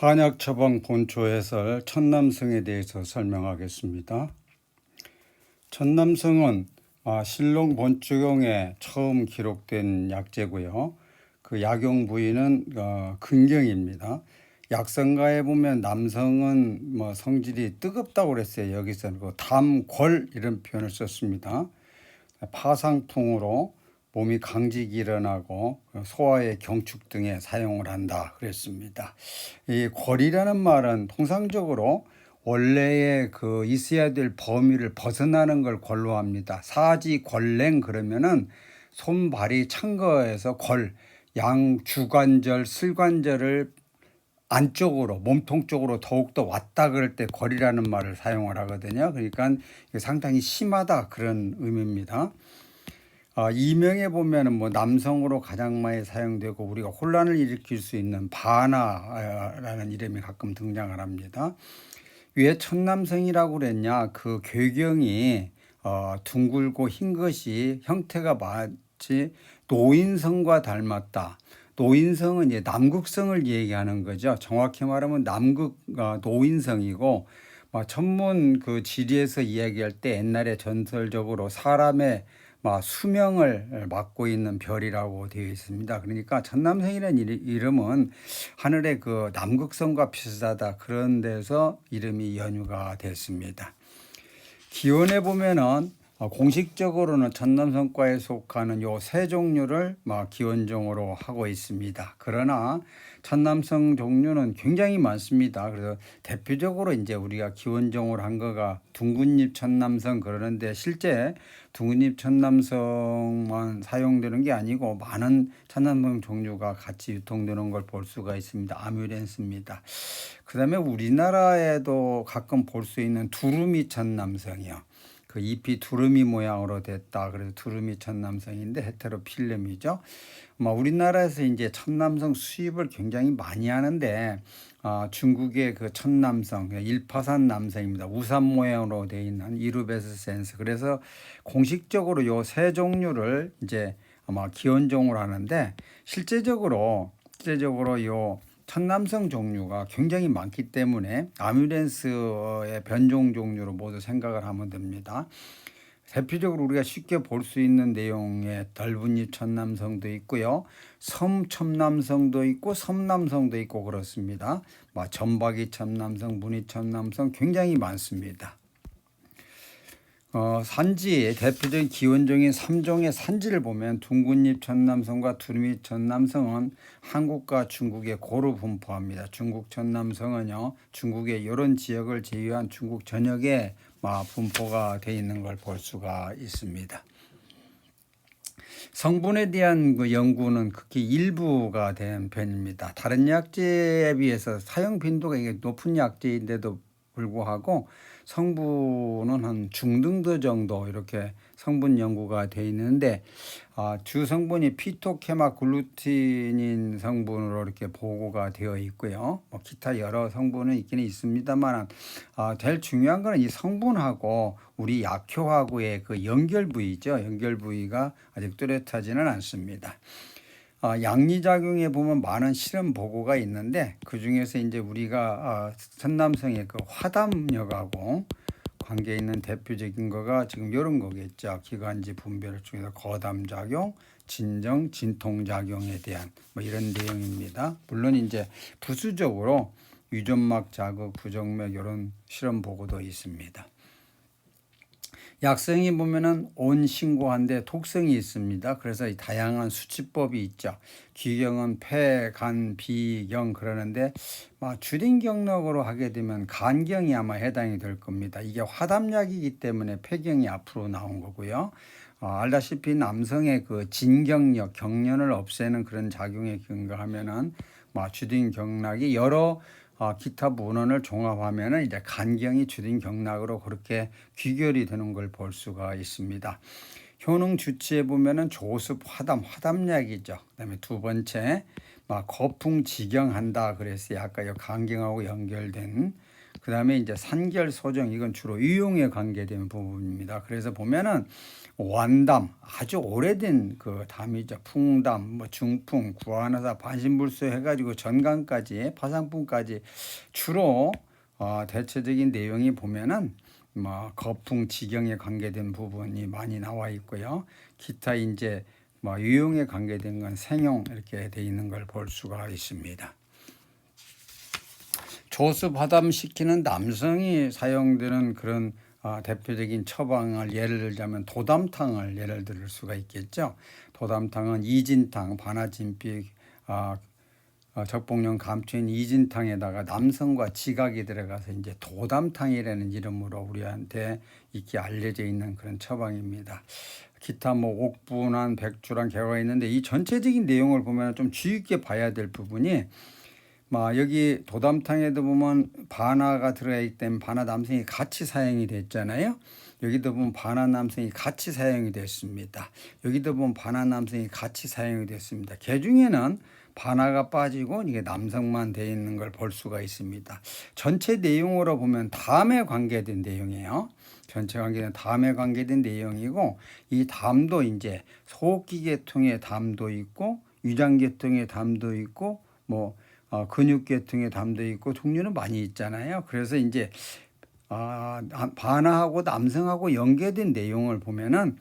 한약 처방 본초 해설 천남성에 대해서 설명하겠습니다. 천남성은 신롱 본초경에 처음 기록된 약재고요. 그 약용 부위는 근경입니다. 약성가에 보면 남성은 성질이 뜨겁다고 그랬어요. 여기서는 담골 이런 표현을 썼습니다. 파상풍으로 몸이 강직이 일어나고 소화의 경축 등에 사용을 한다 그랬습니다. 이 골이라는 말은 통상적으로 원래의 있어야 될 범위를 벗어나는 걸 골로 합니다. 사지 골랭 그러면은 손발이 찬 거에서 골, 양주관절, 슬관절을 안쪽으로 몸통 쪽으로 더욱더 왔다 그럴 때 골이라는 말을 사용을 하거든요. 그러니까 상당히 심하다 그런 의미입니다. 이명에 보면은 남성으로 가장 많이 사용되고 우리가 혼란을 일으킬 수 있는 바나라는 이름이 가끔 등장을 합니다. 왜 천남성이라고 그랬냐? 그 괴경이 둥글고 흰 것이 형태가 마치 노인성과 닮았다. 노인성은 이제 남극성을 얘기하는 거죠. 정확히 말하면 남극 노인성이고 전문 지리에서 이야기할 때 옛날에 전설적으로 사람의 수명을 맡고 있는 별이라고 되어 있습니다. 그러니까 천남성이라는 이름은 하늘의 남극성과 비슷하다 그런 데서 이름이 연유가 됐습니다. 기원에 보면은 공식적으로는 천남성과에 속하는 요 세 종류를 기원종으로 하고 있습니다. 그러나 천남성 종류는 굉장히 많습니다. 그래서 대표적으로 이제 우리가 기원종으로 한 거가 둥근잎 천남성 그러는데 실제 둥근잎 천남성만 사용되는 게 아니고 많은 천남성 종류가 같이 유통되는 걸 볼 수가 있습니다. 아뮤렌스입니다. 그 다음에 우리나라에도 가끔 볼 수 있는 두루미 천남성이요. 그 잎이 두루미 모양으로 됐다. 그래서 두루미 천남성인데 헤테로필름이죠. 우리나라에서 이제 천남성 수입을 굉장히 많이 하는데 중국의 천남성 일파산 남성입니다. 우산 모양으로 되어 있는 이루베스센스. 그래서 공식적으로 요 세 종류를 이제 아마 기원종으로 하는데 실제적으로 요 천남성 종류가 굉장히 많기 때문에 아뮤렌스의 변종 종류로 모두 생각을 하면 됩니다. 대표적으로 우리가 쉽게 볼 수 있는 내용의 덜분잎 천남성도 있고요. 섬천남성도 있고 섬남성도 있고 그렇습니다. 점박이 천남성, 무늬 천남성 굉장히 많습니다. 산지 대표적인 기원종인 3종의 산지를 보면 둥근잎 천남성과 두루미 천남성은 한국과 중국에 고루 분포합니다. 중국 천남성은요 중국의 이런 지역을 제외한 중국 전역에 분포가 되어 있는 걸 볼 수가 있습니다. 성분에 대한 연구는 극히 일부가 된 편입니다. 다른 약재에 비해서 사용 빈도가 높은 약재인데도 불구하고 성분은 한 중등도 정도 이렇게 성분 연구가 되어 있는데 주 성분이 피토케마글루틴인 성분으로 이렇게 보고가 되어 있고요. 기타 여러 성분은 있기는 있습니다만 제일 중요한 거는 이 성분하고 우리 약효하고의 연결 부위죠. 연결 부위가 아직 뚜렷하지는 않습니다. 양리작용에 보면 많은 실험 보고가 있는데 그 중에서 이제 우리가 천남성의 화담력하고 관계 있는 대표적인 거가 지금 이런 거겠죠. 기관지 분별 중에서 거담작용, 진정, 진통작용에 대한 이런 내용입니다. 물론 이제 부수적으로 유전막 자극, 부정맥 이런 실험 보고도 있습니다. 약성이 보면은 온신고한데 독성이 있습니다. 그래서 다양한 수치법이 있죠. 기경은 폐, 간, 비경 그러는데 줄인 경락으로 하게 되면 간경이 아마 해당이 될 겁니다. 이게 화담약이기 때문에 폐경이 앞으로 나온 거고요. 알다시피 남성의 진경력, 경련을 없애는 그런 작용에 근거하면은 줄인 경락이 여러 기타 문헌을 종합하면은 이제 간경이 줄인 경락으로 그렇게 귀결이 되는 걸 볼 수가 있습니다. 효능 주치에 보면은 조습, 화담약이죠. 그다음에 두 번째 거풍 지경한다 그랬어요. 아까 간경하고 연결된. 그다음에 이제 산결 소정 이건 주로 유용에 관계된 부분입니다. 그래서 보면은 완담 아주 오래된 그 담이죠. 풍담, 뭐 중풍, 구하나사, 반신불수 해가지고 전강까지 파상풍까지 주로 대체적인 내용이 보면은 뭐 거풍 지경에 관계된 부분이 많이 나와 있고요. 기타 이제 뭐 유용에 관계된 건 생용 이렇게 돼 있는 걸 볼 수가 있습니다. 조수바담시키는 남성이 사용되는 그런 대표적인 처방을 예를 들자면 도담탕을 예를 들 수가 있겠죠. 도담탕은 이진탕, 반하진피, 적봉령 감추인 이진탕에다가 남성과 지각이 들어가서 이제 도담탕이라는 이름으로 우리한테 이렇게 알려져 있는 그런 처방입니다. 기타 뭐 옥분한, 백주란 개화가 있는데 이 전체적인 내용을 보면 좀 주의 깊게 봐야 될 부분이 여기 도담탕에도 보면 반하가 들어가 있기 때문에 반하 남성이 같이 사용이 됐잖아요. 여기도 보면 반하 남성이 같이 사용이 됐습니다. 여기도 보면 반하 남성이 같이 사용이 됐습니다. 개 중에는 반하가 빠지고 이게 남성만 되어 있는 걸 볼 수가 있습니다. 전체 내용으로 보면 담에 관계된 내용이에요. 전체 관계는 담에 관계된 내용이고 이 담도 이제 소호기 계통의 담도 있고 위장 계통의 담도 있고 뭐 근육 계통의 담도 있고 종류는 많이 있잖아요. 그래서 이제 반하하고 남성하고 연계된 내용을 보면은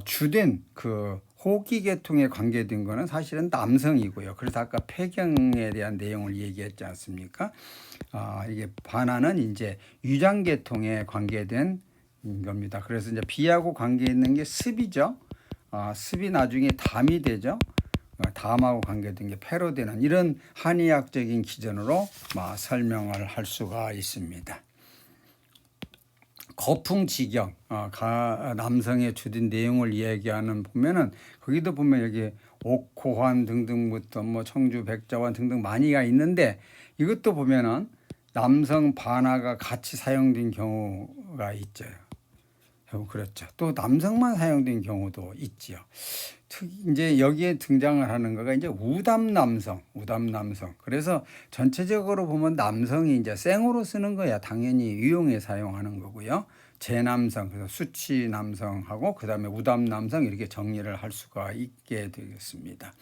주된 그 호흡기 계통에 관계된 거는 사실은 남성이고요. 그래서 아까 폐경에 대한 내용을 얘기했지 않습니까? 이게 반하는 이제 위장 계통에 관계된 겁니다. 그래서 이제 비하고 관계 있는 게 습이죠. 습이 나중에 담이 되죠. 담하고 관계된 게 폐로 되는 이런 한의학적인 기준으로 설명을 할 수가 있습니다. 거풍지경 남성의 주된 내용을 이야기하는 보면은 거기도 보면 여기 옥호환 등등부터 뭐 청주 백자환 등등 많이가 있는데 이것도 보면은 남성 반하가 같이 사용된 경우가 있죠. 그렇죠. 또 남성만 사용된 경우도 있지요. 이제 여기에 등장을 하는 거가 이제 우담 남성. 그래서 전체적으로 보면 남성이 이제 생으로 쓰는 거야 당연히 유용에 사용하는 거고요. 제남성, 그래서 수치 남성하고 그다음에 우담 남성 이렇게 정리를 할 수가 있게 되겠습니다.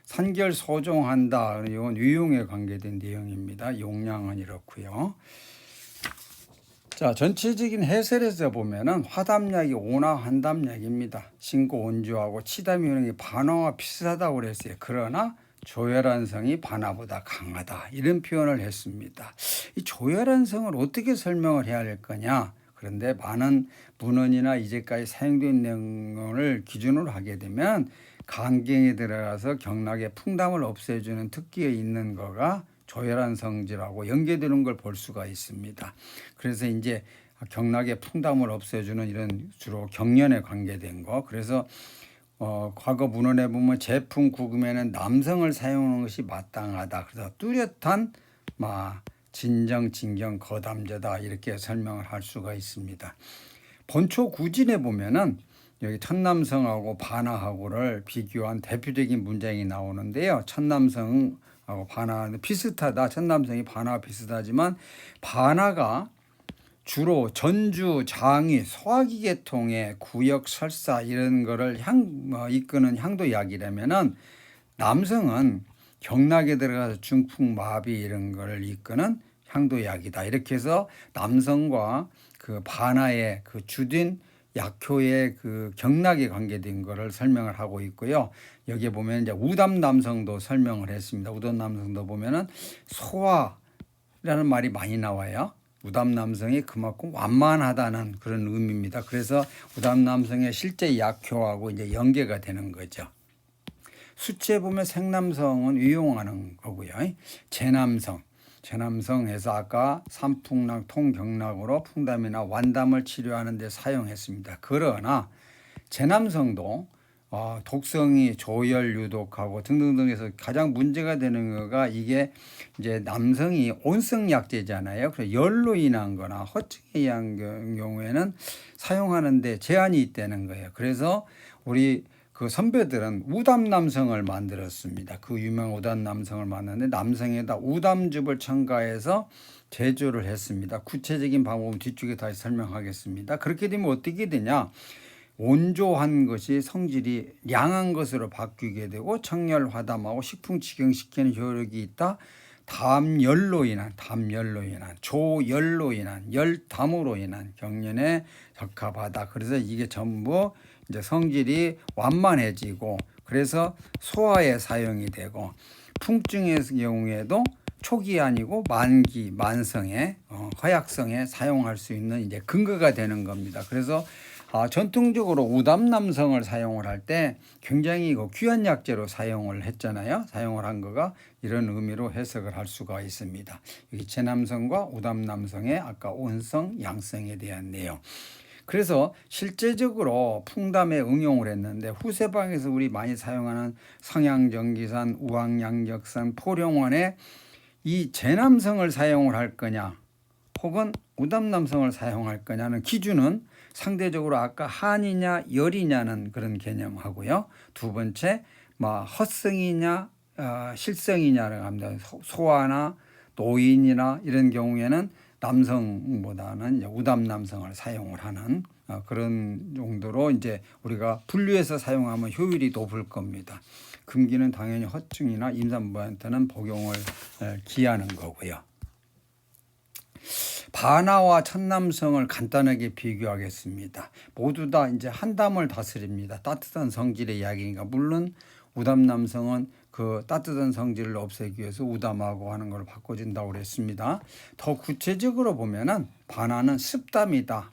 산결 소종한다. 이건 유용에 관계된 내용입니다. 용량은 이렇고요. 자, 전체적인 해설에서 보면은 화담약이 온화 한담약입니다. 신고 온주하고 치담 효능이 반화와 비슷하다고 그랬어요. 그러나 조혈한 성이 반화보다 강하다. 이런 표현을 했습니다. 이 조혈한 성을 어떻게 설명을 해야 할 거냐? 그런데 많은 문헌이나 이제까지 사용된 내용을 기준으로 하게 되면 간경에 들어가서 경락의 풍담을 없애주는 특기에 있는 거가 조혈한 성질하고 연계되는 걸 볼 수가 있습니다. 그래서 이제 경락의 풍담을 없애주는 이런 주로 경련에 관계된 거. 그래서 과거 문헌에 보면 제품 구금에는 남성을 사용하는 것이 마땅하다. 그래서 뚜렷한 진정, 진경, 거담제다 이렇게 설명을 할 수가 있습니다. 본초 구진에 보면은 여기 천남성하고 반하하고를 비교한 대표적인 문장이 나오는데요. 천남성하고 반하는 비슷하다. 천남성이 반하와 비슷하지만 반하가 주로 전주, 장위, 소화기 계통의 구역, 설사 이런 거를 이끄는 향도약이라면은 남성은 경락에 들어가서 중풍, 마비 이런 거를 이끄는 향도약이다. 이렇게 해서 남성과 그 반하의 그 주된 약효의 그 경락에 관계된 거를 설명을 하고 있고요. 여기에 보면 이제 우담 남성도 설명을 했습니다. 우담 남성도 보면은 소화라는 말이 많이 나와요. 우담 남성이 그만큼 완만하다는 그런 의미입니다. 그래서 우담 남성의 실제 약효하고 이제 연계가 되는 거죠. 수치에 보면 생남성은 유용하는 거고요. 제남성에서 아까 삼풍락, 통경락으로 풍담이나 완담을 치료하는 데 사용했습니다. 그러나 제남성도 독성이 조혈 유독하고 등등등해서 가장 문제가 되는 거가 이게 이제 남성이 온성 약제잖아요. 그래서 열로 인한 거나 허증에 의한 경우에는 사용하는데 제한이 있다는 거예요. 그래서 우리 그 선배들은 우담 남성을 만들었습니다. 그 유명 우담 남성을 만드는데 남성에다 우담즙을 첨가해서 제조를 했습니다. 구체적인 방법은 뒤쪽에 다시 설명하겠습니다. 그렇게 되면 어떻게 되냐? 온조한 것이 성질이 량한 것으로 바뀌게 되고 청열 화담하고 식품 직영시키는 효력이 있다. 담열로 인한 조열로 인한 열담으로 인한 경련에 적합하다. 그래서 이게 전부 이제 성질이 완만해지고 그래서 소화에 사용이 되고 풍증의 경우에도 초기 아니고 만기, 만성에 허약성에 사용할 수 있는 이제 근거가 되는 겁니다. 그래서 전통적으로 우담남성을 사용을 할 때 굉장히 귀한 약재로 사용을 했잖아요. 사용을 한 거가 이런 의미로 해석을 할 수가 있습니다. 여기 제남성과 우담남성의 아까 온성, 양성에 대한 내용. 그래서 실제적으로 풍담에 응용을 했는데 후세방에서 우리 많이 사용하는 성양정기산, 우황양적산, 포룡원에 이 제남성을 사용을 할 거냐 혹은 우담남성을 사용할 거냐는 기준은 상대적으로 아까 한이냐 열이냐는 그런 개념하고요. 두 번째 헛성이냐 실성이냐를 합니다. 소아나 노인이나 이런 경우에는 남성보다는 우담남성을 사용을 하는 그런 정도로 이제 우리가 분류해서 사용하면 효율이 높을 겁니다. 금기는 당연히 허증이나 임산부한테는 복용을 기하는 거고요. 반하와 천남성을 간단하게 비교하겠습니다. 모두 다 이제 한담을 다스립니다. 따뜻한 성질의 이야기니까 물론 우담남성은 그 따뜻한 성질을 없애기 위해서 우담하고 하는 걸 바꿔준다고 그랬습니다. 더 구체적으로 보면은 반하는 습담이다.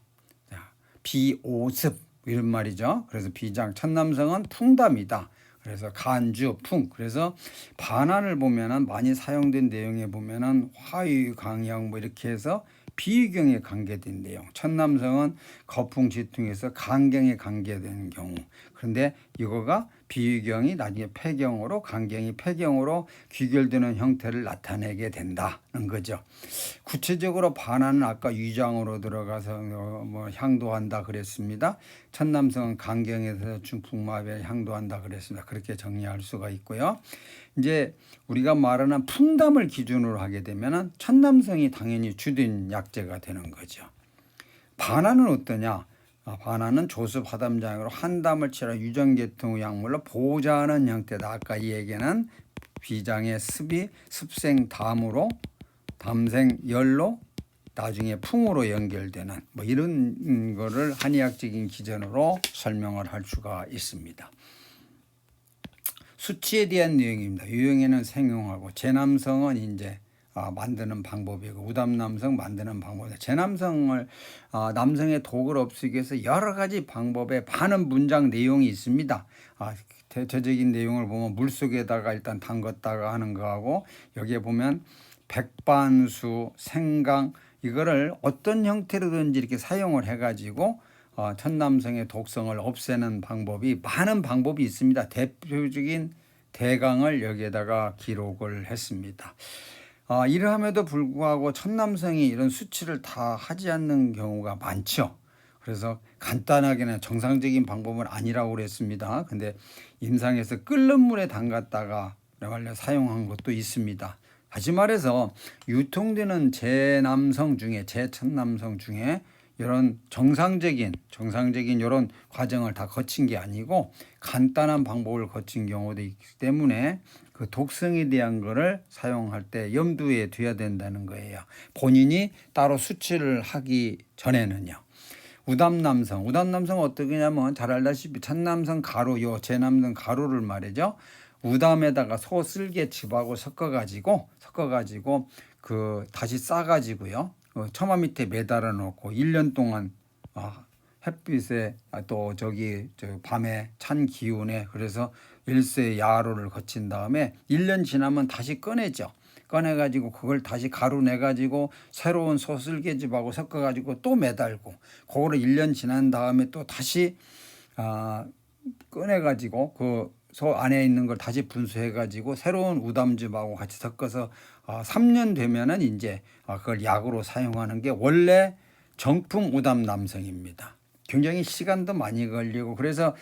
비오습 이런 말이죠. 그래서 비장 천남성은 풍담이다. 그래서 간주, 풍. 그래서 반환을 보면은 많이 사용된 내용에 보면은 화유, 강양 뭐 이렇게 해서 비유경에 관계된 내용. 천남성은 거풍, 지퉁에서 간경에 관계되는 경우. 그런데 이거가 비유경이 나중에 폐경으로 간경이 폐경으로 귀결되는 형태를 나타내게 된다는 거죠. 구체적으로 반환은 아까 유장으로 들어가서 향도한다 그랬습니다. 천남성은 간경에서 중풍마비에 향도한다 그랬습니다. 그렇게 정리할 수가 있고요. 이제 우리가 말하는 풍담을 기준으로 하게 되면 천남성이 당연히 주된 약재가 되는 거죠. 반환은 어떠냐? 반환은 조습 화담장으로 한담을 치라 유전계통의 약물로 보호하는 형태다. 아까 이 얘기는 비장의 습이 습생 담으로 담생 열로 나중에 풍으로 연결되는 이런 거를 한의학적인 기전으로 설명을 할 수가 있습니다. 수치에 대한 내용입니다. 유형에는 생용하고 제남성은 이제 만드는 방법이고 우담남성 만드는 방법이다. 제남성을 남성의 독을 없애기 위해서 여러 가지 방법에 많은 문장 내용이 있습니다. 대체적인 내용을 보면 물속에다가 일단 담갔다가 하는 거하고 여기에 보면 백반수, 생강 이거를 어떤 형태로든지 이렇게 사용을 해가지고 천남성의 독성을 없애는 방법이 많은 방법이 있습니다. 대표적인 대강을 여기에다가 기록을 했습니다. 이러함에도 불구하고 천남성이 이런 수치를 다 하지 않는 경우가 많죠. 그래서 간단하게는 정상적인 방법은 아니라고 그랬습니다. 근데 임상에서 끓는 물에 담갔다가 사용한 것도 있습니다. 다시 말해서 유통되는 제남성 중에 제천남성 중에 이런 정상적인 이런 과정을 다 거친 게 아니고 간단한 방법을 거친 경우도 있기 때문에 그 독성에 대한 거를 사용할 때 염두에 둬야 된다는 거예요. 본인이 따로 수치를 하기 전에는요. 우담남성은 어떻게 하냐면 잘 알다시피 천남성 가루, 제남성 가루를 말이죠. 우담에다가 소쓸개즙하고 섞어가지고 다시 싸가지고요. 처마 밑에 매달아 놓고 1년 동안 햇빛에 또 밤에 찬 기운에 그래서 일세 야로를 거친 다음에 1년 지나면 다시 꺼내죠. 꺼내가지고 그걸 다시 가루 내가지고 새로운 소쓸개즙하고 섞어가지고 또 매달고 그거를 1년 지난 다음에 또 다시 꺼내가지고 그 소 안에 있는 걸 다시 분수해가지고 새로운 우담즙하고 같이 섞어서 3년 되면은 이제 그걸 약으로 사용하는 게 원래 정품 우담남성입니다. 굉장히 시간도 많이 걸리고 그래서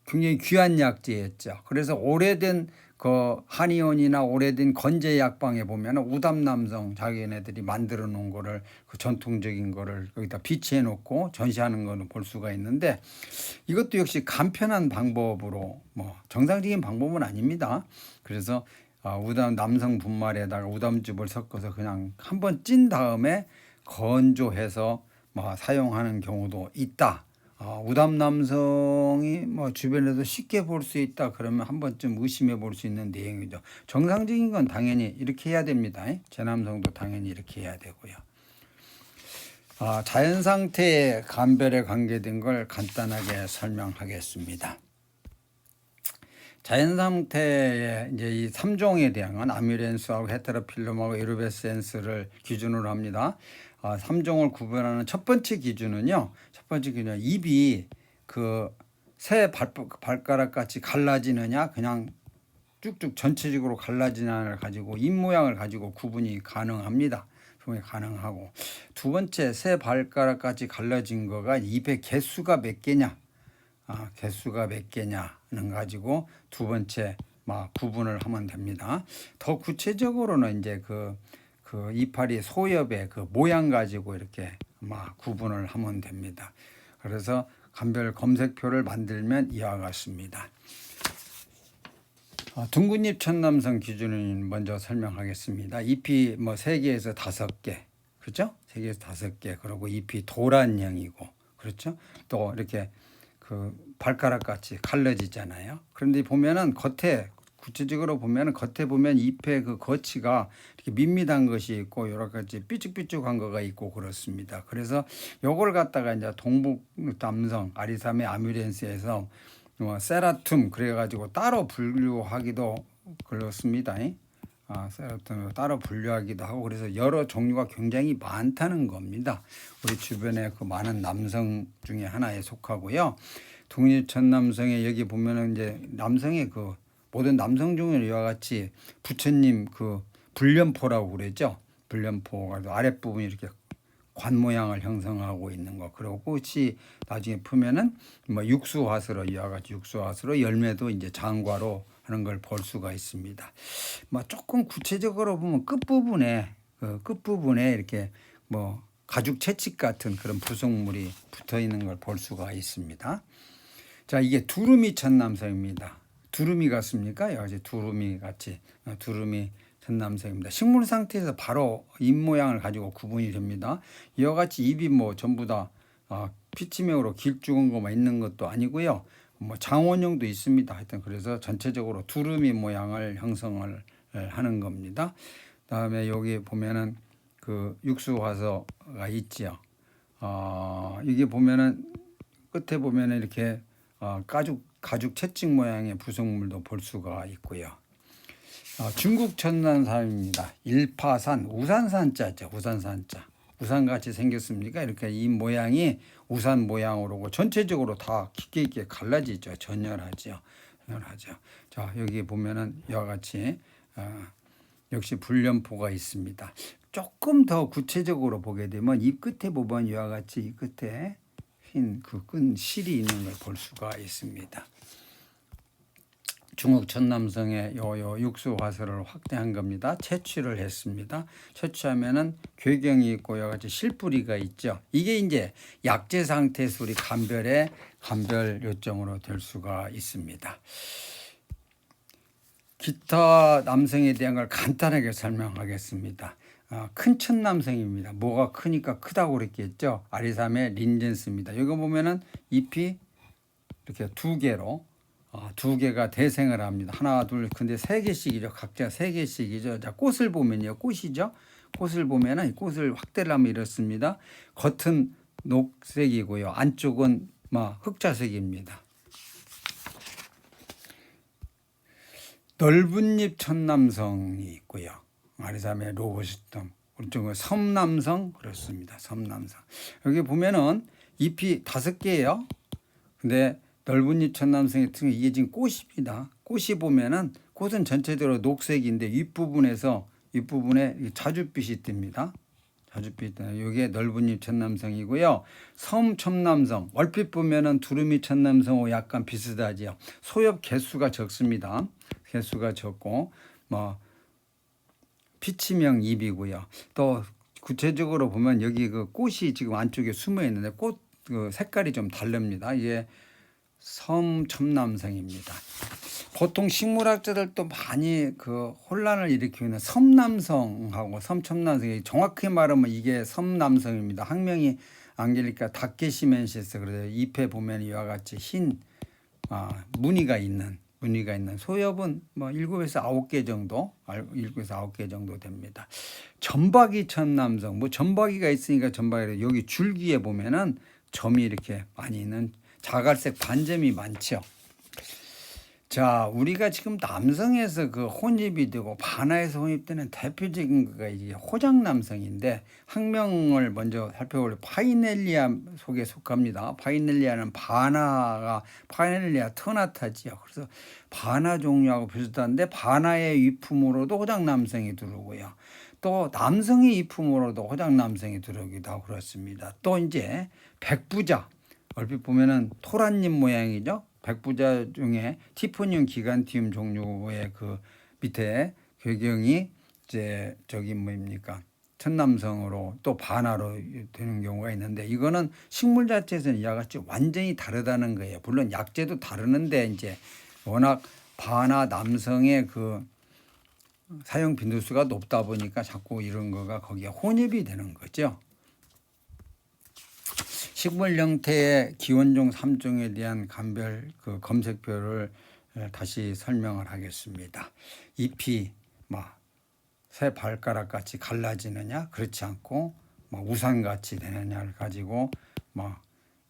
굉장히 귀한 약재였죠. 그래서 오래된 그 한의원이나 오래된 건재 약방에 보면 우담남성 자기네들이 만들어 놓은 거를 그 전통적인 거를 여기다 비치해 놓고 전시하는 거는 볼 수가 있는데, 이것도 역시 간편한 방법으로 뭐 정상적인 방법은 아닙니다. 그래서 우담 남성 분말에다가 우담즙을 섞어서 그냥 한번 찐 다음에 건조해서 뭐 사용하는 경우도 있다. 우담 남성이 뭐 주변에서 쉽게 볼 수 있다 그러면 한 번쯤 의심해 볼 수 있는 내용이죠. 정상적인 건 당연히 이렇게 해야 됩니다. 제남성도 당연히 이렇게 해야 되고요. 자연 상태의 감별에 관계된 걸 간단하게 설명하겠습니다. 자연 상태의 이제 이 3종에 대한 건 아뮤렌스하고 헤테로필름하고 에루베센스를 기준으로 합니다. 3종을 구별하는 첫 번째 기준은요. 입이 그 새 발가락 같이 갈라지느냐 그냥 쭉쭉 전체적으로 갈라지느냐를 가지고 입 모양을 가지고 구분이 가능합니다. 구분이 가능하고, 두 번째 새 발가락 같이 갈라진 거가 입의 개수가 몇 개냐, 개수가 몇 개냐는 가지고 두 번째 구분을 하면 됩니다. 더 구체적으로는 이제 그 이파리 소엽의 그 모양 가지고 이렇게 구분을 하면 됩니다. 그래서 감별 검색표를 만들면 이와 같습니다. 둥근잎 천남성 기준은 먼저 설명하겠습니다. 잎이 뭐 3개에서 5개, 그렇죠? 3개에서 5개. 그리고 잎이 도란형이고, 그렇죠? 또 이렇게 그 발가락 같이 갈라지잖아요. 그런데 보면은 구체적으로 보면은 겉에 보면 잎의 그 거치가 이렇게 밋밋한 것이 있고 여러 가지 삐죽삐죽한 거가 있고 그렇습니다. 그래서 요걸 갖다가 이제 동북 남성 아리사메 아뮤렌스에서 세라툼 그래가지고 따로 분류하기도 그렇습니다. 세라툼 따로 분류하기도 하고, 그래서 여러 종류가 굉장히 많다는 겁니다. 우리 주변에 그 많은 남성 중에 하나에 속하고요. 둥근잎천남성에 여기 보면은 이제 남성의 그 모든 남성 중에 이와 같이 부처님 그 불련포라고 그러죠. 불련포가 아랫부분이 이렇게 관 모양을 형성하고 있는 거. 그리고 꽃이 나중에 푸면은 뭐 육수화스로 이와 같이 육수화스로 열매도 이제 장과로 하는 걸 볼 수가 있습니다. 뭐 조금 구체적으로 보면 끝부분에 이렇게 뭐 가죽 채찍 같은 그런 부속물이 붙어 있는 걸 볼 수가 있습니다. 자, 이게 두루미 천남성입니다. 두루미 같습니까? 여기 두루미 같이 두루미 천남성입니다. 식물 상태에서 바로 입 모양을 가지고 구분이 됩니다. 이와 같이 입이 뭐 전부 다 피치명으로 길쭉한 것만 있는 것도 아니고요. 뭐 장원형도 있습니다. 하여튼 그래서 전체적으로 두루미 모양을 형성을 하는 겁니다. 그다음에 여기 보면은 그 육수화서가 있지요. 이게 보면은 끝에 보면은 이렇게 가죽 채찍 모양의 부속물도 볼 수가 있고요. 중국 천남성입니다. 일파산 우산산자죠. 우산산자. 우산같이 생겼습니까? 이렇게 이 모양이 우산 모양으로 전체적으로 다 깊게 있게 갈라지죠. 전열하죠. 자, 여기 보면은 이와 같이 역시 불련포가 있습니다. 조금 더 구체적으로 보게 되면 이 끝에 보면 이와 같이 이 끝에 흰 그 끈 실이 있는 걸 볼 수가 있습니다. 중국 천남성의 요 육수 화서를 확대한 겁니다. 채취를 했습니다. 채취하면은 괴경이 있고 여러 가지 실뿌리가 있죠. 이게 이제 약재 상태에서 우리 감별 요점으로 될 수가 있습니다. 기타 남성에 대한 걸 간단하게 설명하겠습니다. 큰 천남성입니다. 뭐가 크니까 크다고 그랬겠죠. 아리사메 린젠스입니다. 여기 보면은 잎이 이렇게 2개로 2개가 대생을 합니다. 하나, 둘, 근데 3개씩이죠. 각자 3개씩이죠. 자, 꽃을 보면요. 꽃이죠. 꽃을 보면은 꽃을 확대를 하면 이렇습니다. 겉은 녹색이고요. 안쪽은 흑자색입니다. 넓은 잎 천남성이 있고요. 아리사메 로보스텀. 오른쪽은 섬남성 그렇습니다. 섬남성. 여기 보면은 잎이 5개예요. 근데 넓은 잎 천남성의 특징은 이게 지금 꽃입니다. 꽃이 보면은 꽃은 전체적으로 녹색인데 윗부분에 자줏빛이 뜹니다. 자주빛 이게 넓은 잎 천남성이고요. 섬 첨남성 얼핏 보면은 두루미 천남성하고 약간 비슷하지요. 소엽 개수가 적습니다. 개수가 적고 뭐 피치명 잎이고요. 또 구체적으로 보면 여기 그 꽃이 지금 안쪽에 숨어 있는데 꽃 그 색깔이 좀 다릅니다. 이게 섬 첨남성입니다. 보통 식물학자들도 많이 그 혼란을 일으키는 섬남성하고 섬첨남성이 정확히 말하면 이게 섬남성입니다. 학명이 앙겔리카 다케시멘시스 그래서 잎에 보면 이와 같이 흰 무늬가 있는 소엽은 뭐 7에서 9개 정도 7에서 9개 정도 됩니다. 점박이 천남성 뭐 점박이가 있으니까 점박이 여기 줄기에 보면은 점이 이렇게 많이 있는 자갈색 반점이 많죠. 자, 우리가 지금 남성에서 그 혼입이 되고 반화에서 혼입되는 대표적인 거가 이게 호장남성인데 학명을 먼저 살펴볼 파이넬리아 속에 속합니다. 파이넬리아는 파이넬리아 터나타지요. 그래서 반화 종류하고 비슷한데 반화의 위품으로도 호장남성이 들어오고요. 또 남성의 위품으로도 호장남성이 들어오기도 하고 그렇습니다. 또 이제 백부자 얼핏 보면은 토란잎 모양이죠. 백부자 중에 티포늄 기간티움 종류의 그 밑에 배경이 이제 저기 뭡니까 천남성으로 또 반화로 되는 경우가 있는데 이거는 식물 자체에서는 이와 같이 완전히 다르다는 거예요. 물론 약재도 다르는데 이제 워낙 반화 남성의 그 사용 빈도수가 높다 보니까 자꾸 이런 거가 거기에 혼입이 되는 거죠. 식물 형태의 기원종 3종에 대한 감별 그 검색표를 다시 설명을 하겠습니다. 잎이 새 발가락 같이 갈라지느냐 그렇지 않고 우산 같이 되느냐를 가지고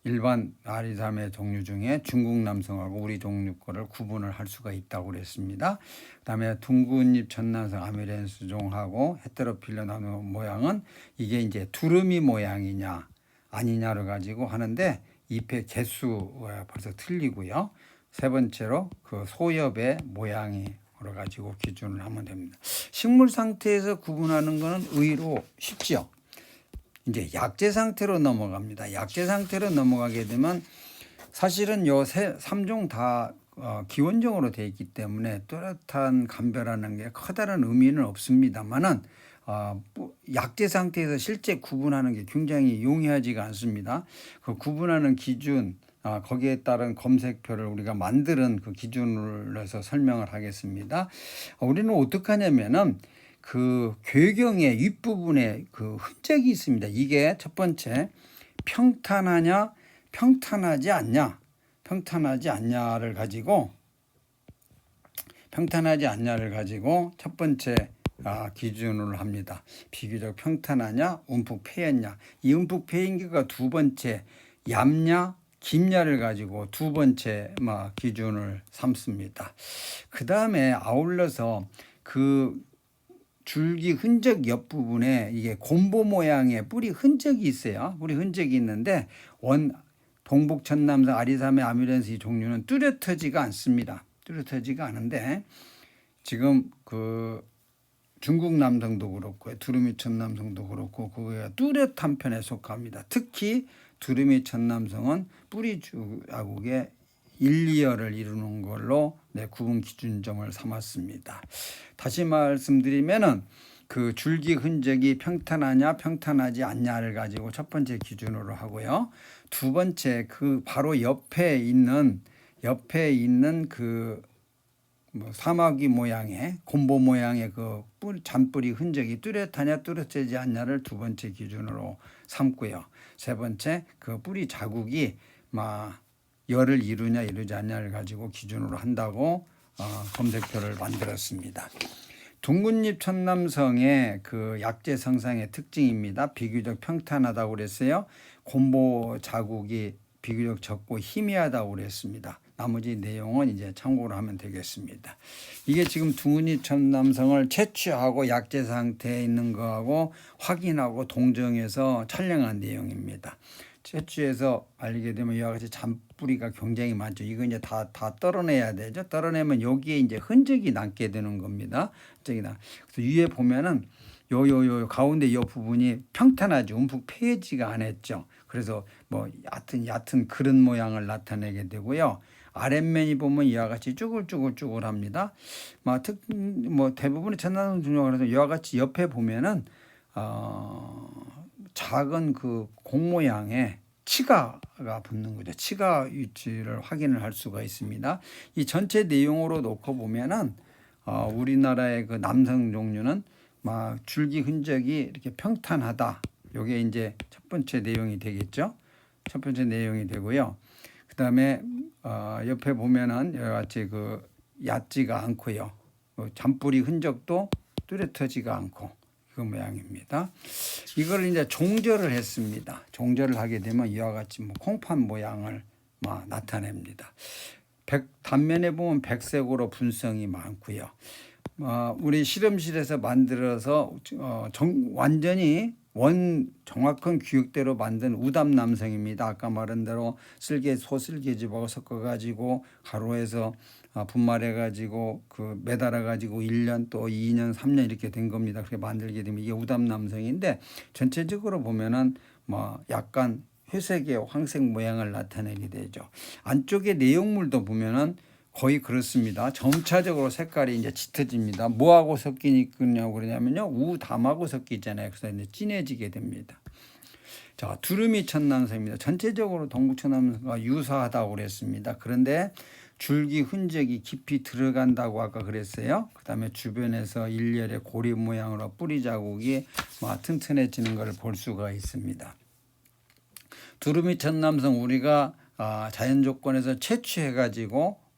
일반 아리사메 종류 중에 중국 남성하고 우리 종류 거를 구분을 할 수가 있다고 그랬습니다. 그다음에 둥근잎 천남성 아미렌스 종하고 헤테로필러 나무 모양은 이게 이제 두루미 모양이냐 아니냐를 가지고 하는데 잎의 개수가 벌써 틀리고요. 세 번째로 그 소엽의 모양으로 가지고 기준을 하면 됩니다. 식물 상태에서 구분하는 것은 의외로 쉽죠. 이제 약재 상태로 넘어갑니다. 약재 상태로 넘어가게 되면 사실은 요 3종 다 기원종으로 되어 있기 때문에 뚜렷한 감별하는 게 커다란 의미는 없습니다만은 약재 상태에서 실제 구분하는 게 굉장히 용이하지가 않습니다. 그 구분하는 기준 거기에 따른 검색표를 우리가 만드는 그 기준으로 해서 설명을 하겠습니다. 우리는 어떻게 하냐면은 그 괴경의 윗부분에 그 흔적이 있습니다. 이게 첫 번째 평탄하냐 평탄하지 않냐 평탄하지 않냐를 가지고 첫 번째 기준으로 합니다. 비교적 평탄하냐 움푹 패였냐 이 움푹 패인 게가 두 번째 얇냐 깊냐를 가지고 두 번째 기준을 삼습니다. 그 다음에 아울러서 그 줄기 흔적 옆부분에 이게 곰보 모양의 뿌리 흔적이 있어요. 뿌리 흔적이 있는데 동북 천남성 아리사메 아미렌스 이 종류는 뚜렷하지가 않습니다. 뚜렷하지가 않은데 지금 그 중국 남성도 그렇고 두루미 천남성도 그렇고 그거가 뚜렷한 편에 속합니다. 특히 두루미 천남성은 뿌리 자국의 1, 2열을 이루는 걸로 구분 기준점을 삼았습니다. 다시 말씀드리면은 그 줄기 흔적이 평탄하냐 평탄하지 않냐를 가지고 첫 번째 기준으로 하고요. 두 번째 그 바로 옆에 있는 그 사마귀 모양의 곰보 모양의 그 잔뿌리 흔적이 뚜렷하냐 뚜렷하지 않냐를 두 번째 기준으로 삼고요. 세 번째 그 뿌리 자국이 열을 이루냐 이루지 않냐를 가지고 기준으로 한다고 검색표를 만들었습니다. 둥근잎 천남성의 그 약재 성상의 특징입니다. 비교적 평탄하다고 그랬어요. 곰보 자국이 비교적 적고 희미하다고 그랬습니다. 나머지 내용은 이제 참고를 하면 되겠습니다. 이게 지금 둥근잎 천남성을 채취하고 약재 상태에 있는 거하고 확인하고 동정해서 촬영한 내용입니다. 채취해서 알게 되면 이와 같이 잔뿌리가 굉장히 많죠. 이거 이제 다 떨어내야 되죠. 떨어내면 여기에 이제 흔적이 남게 되는 겁니다. 흔적이 나. 그래서 위에 보면은 요 가운데 요 부분이 평탄하지 움푹 패이지가 않았죠. 그래서 뭐 얕은 그릇 모양을 나타내게 되고요. 아랫면이 보면 이와 같이 쭈글쭈글쭈글합니다. 뭐 대부분의 천남성 중에 그래서 이와 같이 옆에 보면은 작은 그 공 모양의 치가가 붙는 거죠. 치가 위치를 확인을 할 수가 있습니다. 이 전체 내용으로 놓고 보면은 우리나라의 그 남성 종류는 막 줄기 흔적이 이렇게 평탄하다. 요게 이제 첫 번째 내용이 되겠죠. 첫 번째 내용이 되고요. 그 다음에 옆에 보면은 여러 가지 그 얕지가 않고요. 잔뿌리 흔적도 뚜렷하지가 않고 그 모양입니다. 이걸 이제 종절을 했습니다. 종절을 하게 되면 이와 같이 뭐 콩팥 모양을 나타냅니다. 단면에 보면 백색으로 분성이 많고요. 우리 실험실에서 만들어서 완전히 정확한 규격대로 만든 우담 남성입니다. 아까 말한 대로 소슬개즙하고 섞어가지고 가루해서 분말해가지고 그 매달아가지고 1년 또 2년 3년 이렇게 된 겁니다. 그렇게 만들게 되면 이게 우담 남성인데 전체적으로 보면은 약간 회색의 황색 모양을 나타내게 되죠. 안쪽에 내용물도 보면은 거의 그렇습니다. 점차적으로 색깔이 이제 짙어집니다. 뭐하고 섞이냐고 그러냐면요. 우담하고 섞이잖아요. 그래서 이제 진해지게 됩니다. 자, 두루미 천남성입니다. 전체적으로 동북 천남성과 유사하다고 그랬습니다. 그런데 줄기 흔적이 깊이 들어간다고 아까 그랬어요. 그 다음에 주변에서 일렬의 고리 모양으로 뿌리 자국이 튼튼해지는 걸 볼 수가 있습니다. 두루미 천남성 우리가 자연 조건에서 채취해가지고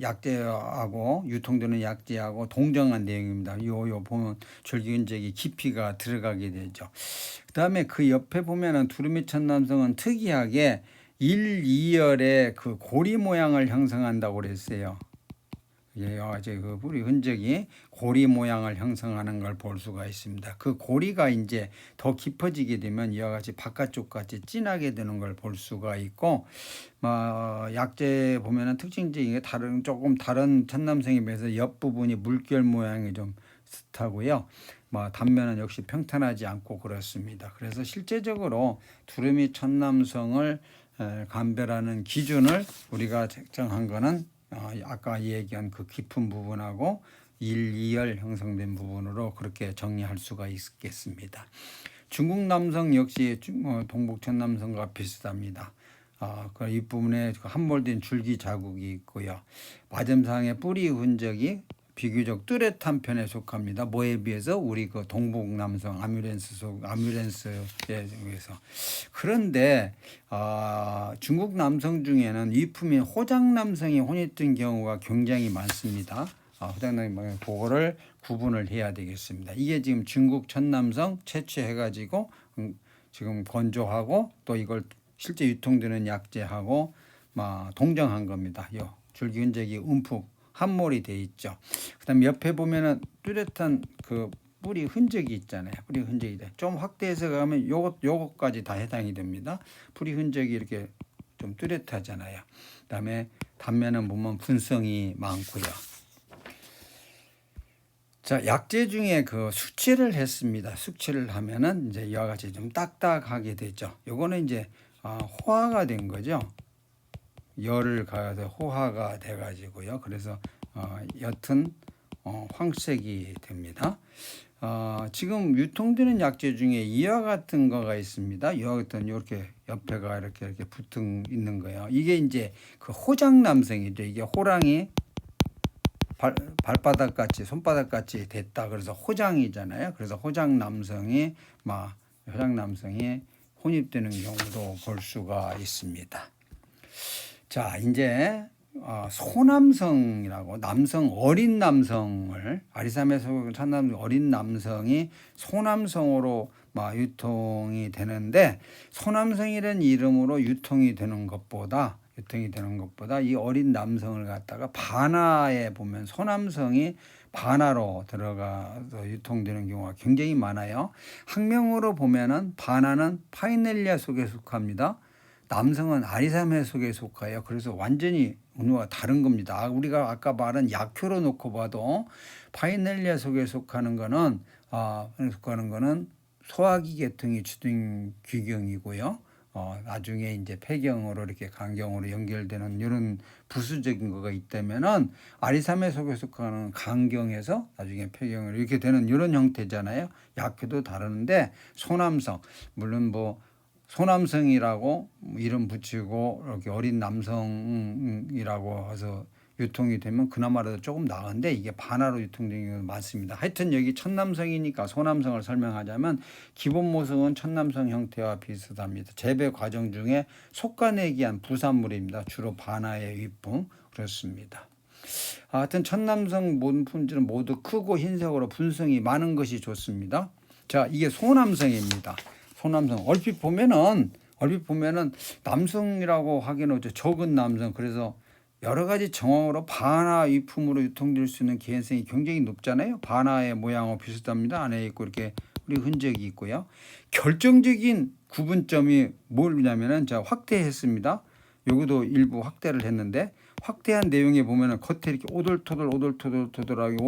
약재하고 유통되는 약재하고 동정한 내용입니다. 요 보면 줄기 흔적이 깊이가 들어가게 되죠. 그 다음에 그 옆에 보면은 두루미 천남성은 특이하게 1, 2열의 그 고리 모양을 형성한다고 그랬어요. 그 뿌리 흔적이 고리 모양을 형성하는 걸 볼 수가 있습니다. 그 고리가 이제 더 깊어지게 되면 이와 같이 바깥쪽까지 진하게 되는 걸 볼 수가 있고, 약재 보면은 특징적인 게 조금 다른 천남성에 비해서 옆 부분이 물결 모양이 좀 슷하고요. 단면은 역시 평탄하지 않고 그렇습니다. 그래서 실제적으로 두루미 천남성을 감별하는 기준을 우리가 책정한 거는 아까 얘기한 그 깊은 부분하고 1, 2열 형성된 부분으로 그렇게 정리할 수가 있겠습니다. 중국 남성 역시 동북 천남성과 비슷합니다. 그 윗부분에 함몰된 줄기 자국이 있고요. 마점상의 뿌리 흔적이 비교적 뚜렷한 편에 속합니다. 뭐에 비해서 우리 그 동북 남성 아뮤렌스에 비해서. 그런데 중국 남성 중에는 위품인 호장 남성이 혼입된 경우가 굉장히 많습니다. 호장 남성 그거를 구분을 해야 되겠습니다. 이게 지금 중국 천남성 채취해가지고 지금 건조하고 또 이걸 실제 유통되는 약재하고 동정한 겁니다. 요 줄기 흔적이 움푹 함몰이 돼 있죠. 그다음 옆에 보면은 뚜렷한 그 뿌리 흔적이 있잖아요. 뿌리 흔적이 좀 확대해서 가면 요것까지 다 해당이 됩니다. 뿌리 흔적이 이렇게 좀 뚜렷하잖아요. 그다음에 단면은 보면 분성이 많고요. 자, 약재 중에 그 숙취를 했습니다. 숙취를 하면은 이제 이와 같이 좀 딱딱하게 되죠. 요거는 이제 호화가 된 거죠. 열을 가해서 호화가 돼 가지고요. 그래서 옅은 황색이 됩니다. 지금 유통되는 약재 중에 이와 같은 거가 있습니다. 이와 같은 이렇게 옆에가 이렇게 붙은 있는 거예요. 이게 이제 그 호장 남성이죠. 이게 호랑이 발바닥 같이 손바닥 같이 됐다. 그래서 호장이잖아요. 그래서 호장 남성이 혼입되는 경우도 볼 수가 있습니다. 자, 이제 소남성이라고 어린 남성을 아리사메소 천남성 어린 남성이 소남성으로 유통이 되는데, 소남성이라는 이름으로 유통이 되는 것보다 이 어린 남성을 갖다가 반화에 보면 소남성이 반화로 들어가서 유통되는 경우가 굉장히 많아요. 학명으로 보면은 반화는 파이넬리아 속에 속합니다. 남성은 아리사메 속에 속해요. 그래서 완전히 은우가 다른 겁니다. 우리가 아까 말한 약효로 놓고 봐도 파이넬리아 속에 속하는 거는 속하는 거는 소화기 계통이 주된 귀경이고요. 나중에 이제 폐경으로 이렇게 간경으로 연결되는 이런 부수적인 거가 있다면은 아리사메 속에 속하는 간경에서 나중에 폐경으로 이렇게 되는 이런 형태잖아요. 약효도 다르는데 소남성, 물론 뭐 소남성이라고 이름 붙이고 이렇게 어린 남성이라고 해서 유통이 되면 그나마라도 조금 나은데 이게 반화로 유통되는 경우가 많습니다. 하여튼 여기 천남성이니까 소남성을 설명하자면 기본 모성은 천남성 형태와 비슷합니다. 재배 과정 중에 솎아내기 위한 부산물입니다. 주로 반화의 윗봉 그렇습니다. 하여튼 천남성 모든 품질은 모두 크고 흰색으로 분성이 많은 것이 좋습니다. 자, 이게 소남성입니다. 소남성 얼핏 보면은 남성이라고 하기는 적은 남성, 그래서 여러 가지 정황으로 반화 위품으로 유통될 수 있는 개연성이 굉장히 높잖아요. 반화의 모양과 비슷합니다. 안에 있고 이렇게 우리 흔적이 있고요. 결정적인 구분점이 뭐냐면은 자, 확대했습니다. 여기도 일부 확대를 했는데 확대한 내용에 보면은 겉에 이렇게 오돌토돌하게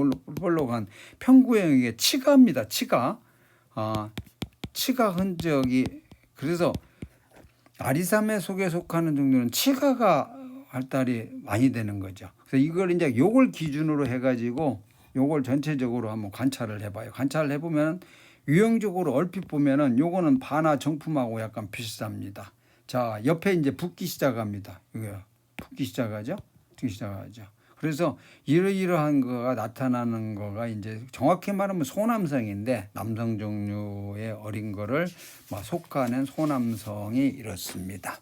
올라간 평구형의 치가입니다. 치가. 치가 흔적이, 그래서 아리사메 속에 속하는 정도는 치가가 발달이 많이 되는 거죠. 그래서 이걸 이제 요걸 기준으로 해가지고 요걸 전체적으로 한번 관찰을 해봐요. 관찰을 해보면 유형적으로 얼핏 보면은 요거는 반화 정품하고 약간 비슷합니다. 자, 옆에 이제 붓기 시작합니다. 이거 붓기 시작하죠. 그래서 이러이러한 거가 나타나는 거가 이제 정확히 말하면 소남성인데 남성 종류의 어린 거를 속하는 소남성이 이렇습니다.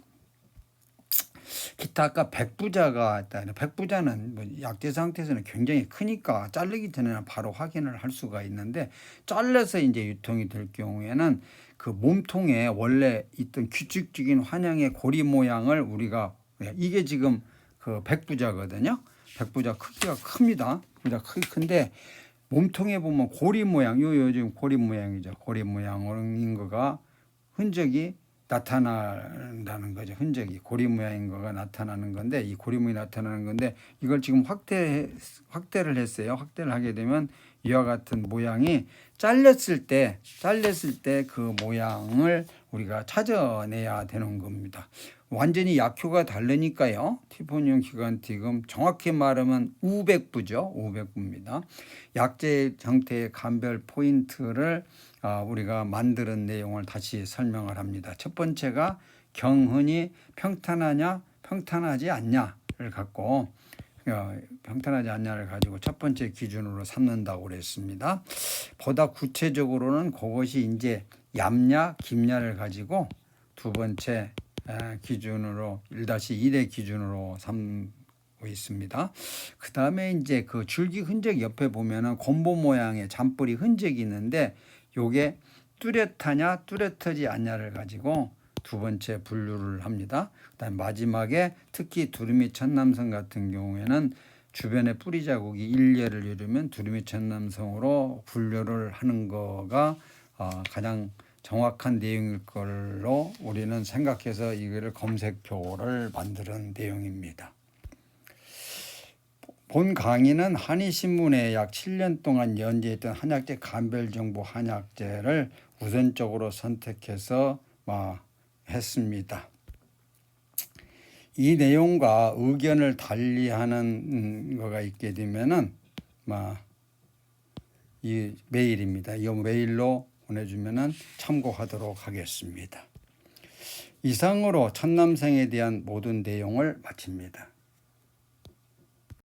기타 아까 백부자가 있다. 백부자는 뭐 약재 상태에서는 굉장히 크니까 자르기 전에는 바로 확인을 할 수가 있는데 잘라서 이제 유통이 될 경우에는 그 몸통에 원래 있던 규칙적인 환양의 고리 모양을 우리가, 이게 지금 그 백부자거든요. 백부자 크기가 큽니다. 크기 큰데 몸통에 보면 고리 모양, 요 지금 고리 모양이죠. 고리 모양인 거가 흔적이 나타난다는 거죠. 흔적이 고리 모양인 거가 나타나는 건데, 이 고리 모양이 나타나는 건데 이걸 지금 확대를 했어요. 확대를 하게 되면 이와 같은 모양이 잘렸을 때 그 모양을 우리가 찾아내야 되는 겁니다. 완전히 약효가 다르니까요. 티포니움 기관티금 정확히 말하면 우백부죠. 우백부입니다. 약재 형태의 감별 포인트를 우리가 만드는 내용을 다시 설명을 합니다. 첫 번째가 경흔이 평탄하냐 평탄하지 않냐를 갖고 첫 번째 기준으로 삼는다고 그랬습니다. 보다 구체적으로는 그것이 이제 얇냐 깊냐를 가지고 두 번째 기준으로 1-1의 기준으로 삼고 있습니다. 그 다음에 이제 그 줄기 흔적 옆에 보면은 곰보 모양의 잔뿌리 흔적이 있는데 요게 뚜렷하냐 뚜렷하지 않냐를 가지고 두 번째 분류를 합니다. 그다음 마지막에 특히 두루미 천남성 같은 경우에는 주변에 뿌리 자국이 일례를 이루면 두루미 천남성으로 분류를 하는 거가 가장 정확한 내용일 걸로 우리는 생각해서 이거를 검색표를 만드는 내용입니다. 본 강의는 한의신문에 약 7년 동안 연재했던 한약재 감별정보 한약재를 우선적으로 선택해서 했습니다. 이 내용과 의견을 달리하는 거가 있게 되면은 이 메일입니다. 이 메일로 보내주면은 참고하도록 하겠습니다. 이상으로 천남성에 대한 모든 내용을 마칩니다.